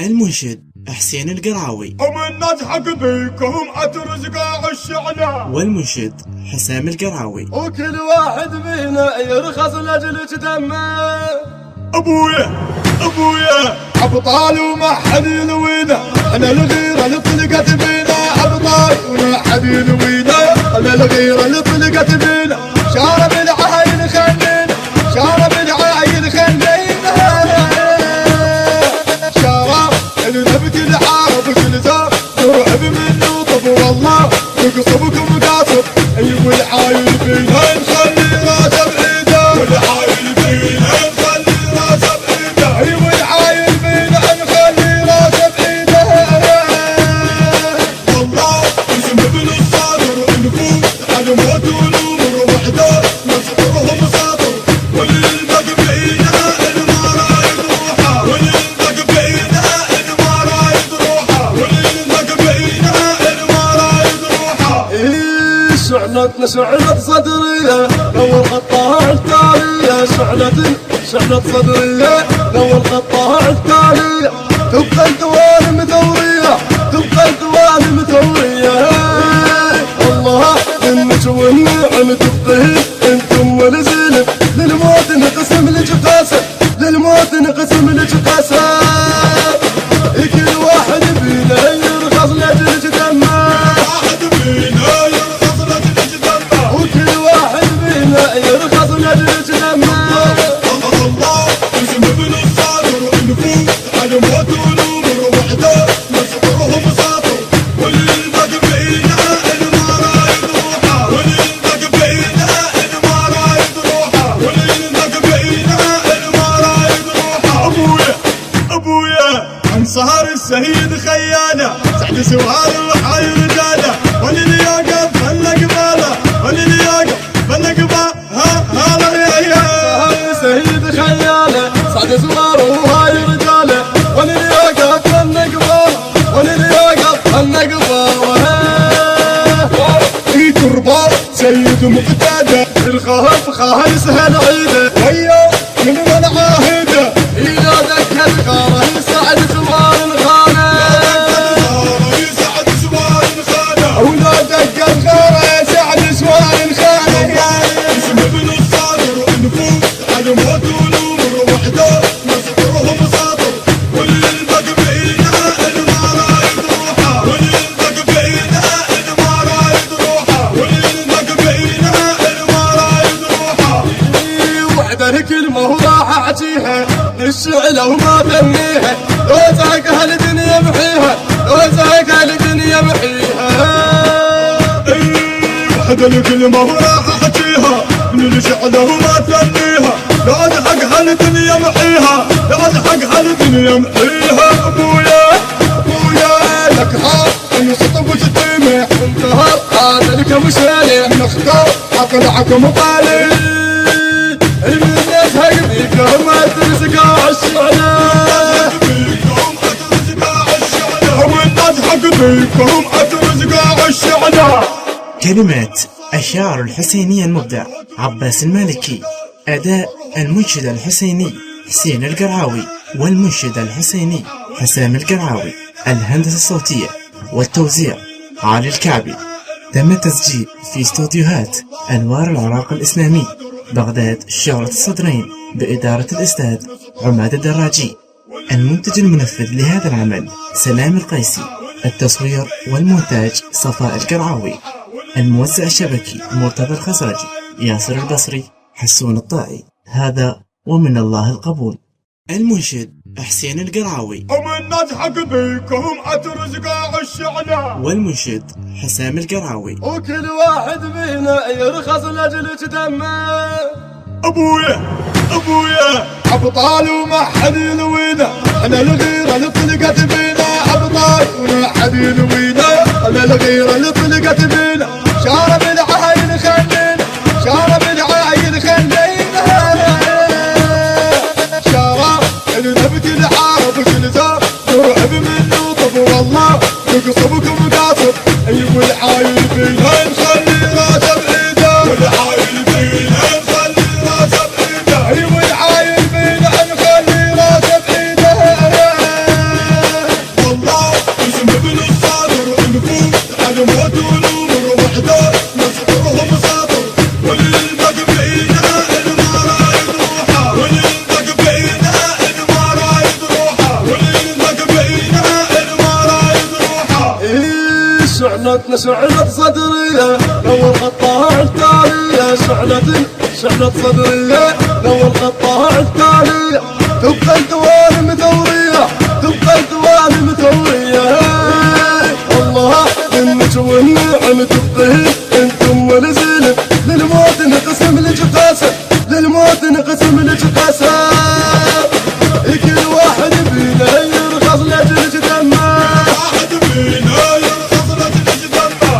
المنشد حسين القرعاوي، ومن نضحك بيكم اترزقا الشعلة، والمنشد حسام القرعاوي. وكل واحد فينا يرخص لاجل دمه. ابويا ابطال وما حد يلوينا، انا الغيره اللي طلقت بينا. ابطال وما حد يلوينا، انا الغيره اللي طلقت بينا. شارب العايل خلينا، شارب العايل خلينا. شارب النبت العرب كل زار ترعب منه. طب والله نقصبكم قاصب، ايوه العايل فينا نخلي راسه بعيده. والعايل فينا نخلي راسه بعيده. ايوه العايل فينا نخلي راسه بعيده. والله اسم ابن الصادر نفوت على موت ونمر وحده نصبرهم ساطر. والبق بعيدها المرا يروحها، والبق بعيدها المرا يروحها، والبق بعيدها المرا يروحها. شعلتنا شعلة صدرية لو الخطاها التالية. شعلة صدرية لو الخطاها التالية. تبقى الدوالم ثورية، تبقى الدوالم ثورية. الله منك والنعم تبقيه انتم والزلم. للموت نقسم لك قسم، للموت نقسم لك قسم. كل واحد فينا يرخص لاجل دمه. واحد فينا يرخص لاجل دمه، وكل واحد فينا يرخص لاجل دمه. الله اسم ابن الصادر نفوت على موت ونمر وحده نصبرهم ساطر. والبق بعيدها المرا يروحها، والبق بعيدها المرا يروحها، والبق بعيدها المرا يروحها. ابويا عن سهر السهيد خيانه، سعد سوار وحي رجاله. وللياقه فلق باله، وللياقه فلق باله. يا سهيد خياله صعد صغار وهاي رجاله. وللياقه فالنقبه، وللياقه فالنقبه. في تربه سيد مقتدى، الخوف خاهي سهل عيده. ويا من عاهده إذا دك الخاره يسعد سوار الخانه. يسعد سوار الخانه، ولا دك الخاره يسعد سوار الخانه. اسم ابن الصادر نفوت على موت ونمر وحده نصبرهم ساطر. والبق بعيدها المرا يروحها، والبق بعيدها المرا يروحها، والبق بعيدها المرا يروحها. وحده كلمه وراح اعطيها للشعله وما فنيها. لو زهق هالدنيا محيها، لو زهق هالدنيا محيها. وحده الكلمه وراح احكيها من الشعله وما تثنيها. لا تحق هالدنيا محيها، لا تحق هالدنيا محيها. ابويا لك حق انصطب وتطيمح، انتهى هذا لك مشالح. نختار اطلعك مطالع. الناس هاي بيكم ما ترزقوا عالشعله. والنضحك بيكم اترزقا الشعلة. كلمات الشاعر الحسيني المبدع عباس المالكي، أداء المنشد الحسيني حسين القرعاوي، والمنشد الحسيني حسام القرعاوي. الهندسة الصوتية والتوزيع علي الكعبي. تم التسجيل في استوديوهات أنوار العراق الإسلامي بغداد شارة الصدرين بإدارة الأستاذ عماد الدراجي. المنتج المنفذ لهذا العمل سلام القيسي. التصوير والمونتاج صفاء القرعاوي. الموزع الشبكي مرتضى الخزرجي، ياسر البصري، حسون الطائي. هذا ومن الله القبول. المنشد حسين القرعاوي، ومن نضحك بيكم اترزقا الشعلة، والمنشد حسام القرعاوي. وكل واحد فينا يرخص لاجل دمه. ابويا ابطال وما حد يلوينا، انا الغيره اللي طلقت بينا. ابطال وما حد يلوينا، انا الغيره اللي طلقت بينا. شارب العايل خلينا، شارب العايل خلينا. شارب النبت العرب كل زار ترعب منه. طب والله نقصبكم قاصب، ايوه العايل فينا نخلي راسه بعيده. والعايل فينا نخلي راسه بعيده. ايوه العايل فينا نخلي راسه بعيده. شعلت صدري لو القطاع التالية شعلت صدري لو القطاع التالية تبقى الدوام مثورية الله منك والنعم تبقي انتم والزلم للموت نقسم لك قسم كل واحد فينا يرخص لجلج دمه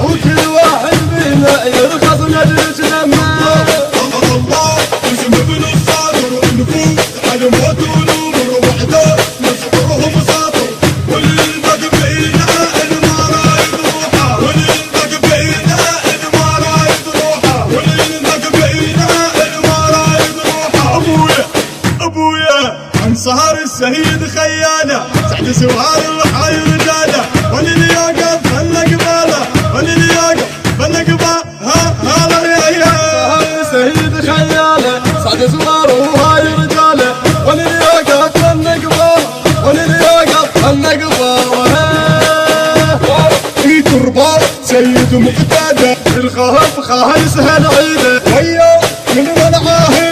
وكل واحد فينا يرخص لجلج دمه الله وزم ابن الصادر النفوس على موت ونور وحده نصبرهم ساطر والباقي بينا النار يروحه ابويا عن سهر الشهيد خياله سعد سوار الحي رجاله وللياقه فلنقباله هلا يا سهر الشهيد خياله سعد سوار الحي رجاله وللياقه فلنقباله في تربه سيد مقتدى الخوف خاهي سهل عيده ويا من منعاه